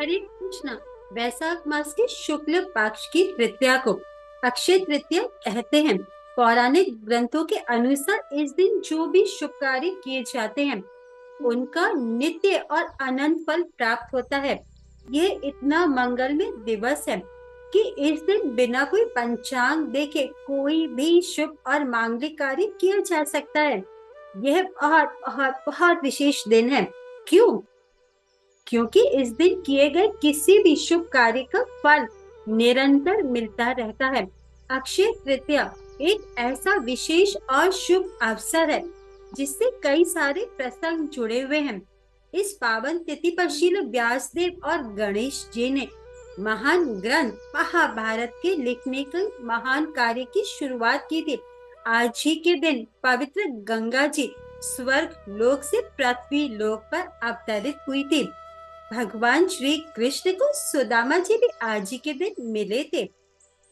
हरे कृष्णा। वैशाख मास के शुक्ल पक्ष की तृतीया को अक्षय तृतीया कहते हैं। पौराणिक ग्रंथों के अनुसार इस दिन जो भी शुभ कार्य किए जाते हैं उनका नित्य और अनंत फल प्राप्त होता है। यह इतना मंगलमय दिवस है कि इस दिन बिना कोई पंचांग देखे कोई भी शुभ और मांगलिक कार्य किया जा सकता है। यह बहुत बहुत बहुत विशेष दिन है। क्यों? क्योंकि इस दिन किए गए किसी भी शुभ कार्य का फल निरंतर मिलता रहता है। अक्षय तृतीया एक ऐसा विशेष और शुभ अवसर है जिससे कई सारे प्रसंग जुड़े हुए हैं। इस पावन तिथि पर श्रील व्यासदेव और गणेश जी ने महान ग्रंथ महाभारत के लिखने के महान कार्य की शुरुआत की थी। आज ही के दिन पवित्र गंगा जी स्वर्ग लोक से पृथ्वी लोक पर अवतरित हुई थी। भगवान श्री कृष्ण को सुदामा जी भी आज ही के दिन मिले थे।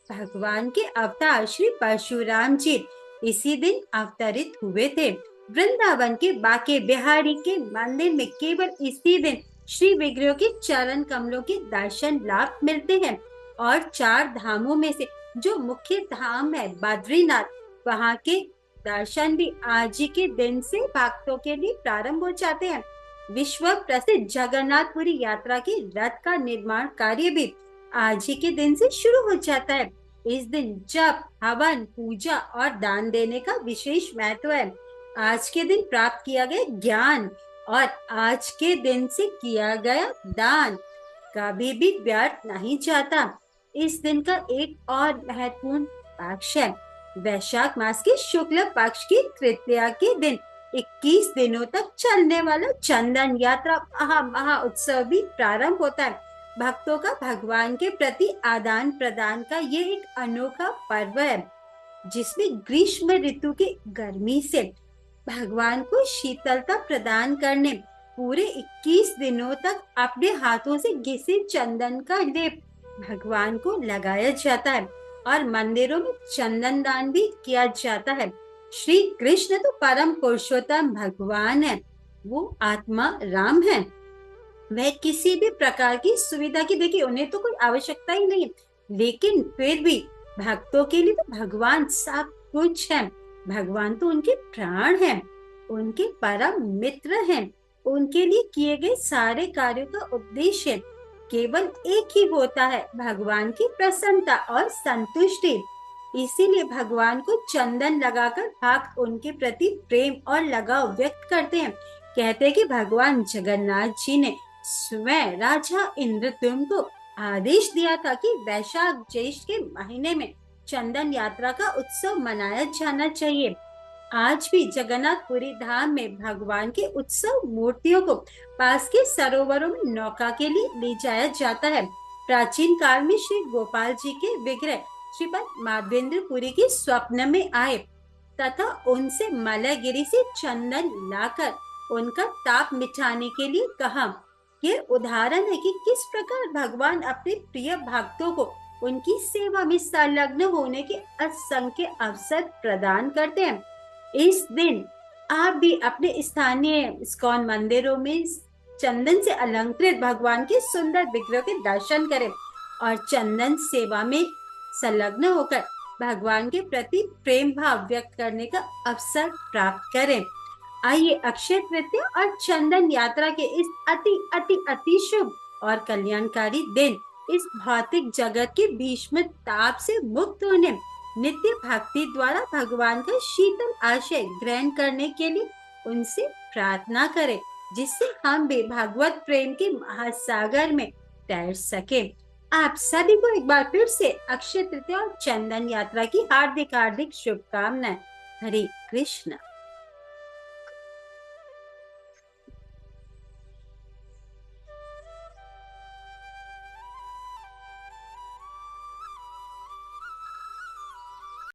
भगवान के अवतार श्री परशुराम जी इसी दिन अवतरित हुए थे। वृंदावन के बाके बिहारी के मंदिर में केवल इसी दिन श्री विग्रह के चरण कमलों के दर्शन लाभ मिलते हैं। और 4 धामों में से जो मुख्य धाम है बद्रीनाथ, वहाँ के दर्शन भी आज ही के दिन से भक्तों के लिए प्रारंभ हो जाते हैं। विश्व प्रसिद्ध जगन्नाथपुरी यात्रा के रथ का निर्माण कार्य भी आज ही के दिन से शुरू हो जाता है। इस दिन जप, हवन, पूजा और दान देने का विशेष महत्व है। आज के दिन प्राप्त किया गया ज्ञान और आज के दिन से किया गया दान कभी भी व्यर्थ नहीं जाता। इस दिन का एक और महत्वपूर्ण पक्ष है। वैशाख मास के शुक्ल पक्ष की तृतीया के दिन 21 दिनों तक चलने वाला चंदन यात्रा महा उत्सव भी प्रारंभ होता है। भक्तों का भगवान के प्रति आदान प्रदान का ये एक अनोखा पर्व है जिसमें ग्रीष्म ऋतु की गर्मी से भगवान को शीतलता प्रदान करने पूरे 21 दिनों तक अपने हाथों से घिसे चंदन का लेप भगवान को लगाया जाता है और मंदिरों में चंदन दान भी किया जाता है। श्री कृष्ण तो परम पुरुषोत्तम भगवान है, वो आत्मा राम है। वह किसी भी प्रकार की सुविधा की देखिए उन्हें तो कोई आवश्यकता ही नहीं, लेकिन फिर भी भक्तों के लिए तो भगवान सब कुछ है। भगवान तो उनके प्राण हैं, उनके परम मित्र हैं। उनके लिए किए गए सारे कार्यों का उद्देश्य केवल एक ही होता है, भगवान की प्रसन्नता और संतुष्टि। इसीलिए भगवान को चंदन लगाकर भक्त उनके प्रति प्रेम और लगाव व्यक्त करते हैं। कहते हैं कि भगवान जगन्नाथ जी ने स्वयं राजा इंद्रद्युम्न को आदेश दिया था कि वैशाख ज्येष्ठ के महीने में चंदन यात्रा का उत्सव मनाया जाना चाहिए। आज भी जगन्नाथपुरी धाम में भगवान के उत्सव मूर्तियों को पास के सरोवरों में नौका के लिए ले जाया जाता है। प्राचीन काल में श्री गोपाल जी के विग्रह श्रीपद माधवेंद्रपुरी के स्वप्न में आए तथा उनसे मलयगिरी से चंदन लाकर उनका ताप मिटाने के लिए कहा। यह उदाहरण है कि किस प्रकार भगवान अपने प्रिय भक्तों को उनकी सेवा में संलग्न होने के असंख्य अवसर प्रदान करते हैं। इस दिन आप भी अपने स्थानीय इस्कॉन मंदिरों में चंदन से अलंकृत भगवान के सुंदर विग्रह के दर्शन करें और चंदन सेवा में संलग्न होकर भगवान के प्रति प्रेम भाव व्यक्त करने का अवसर प्राप्त करें। आइए अक्षय तृतीया और चंदन यात्रा के इस अति अति अति शुभ और कल्याणकारी दिन इस भौतिक जगत के भीष्म ताप से मुक्त होने नित्य भक्ति द्वारा भगवान का शीतल आशय ग्रहण करने के लिए उनसे प्रार्थना करें, जिससे हम भी भगवत प्रेम के महासागर में तैर सके। आप सभी को एक बार फिर से अक्षय तृतीया और चंदन यात्रा की हार्दिक हार्दिक शुभकामनाएं। हरे कृष्ण।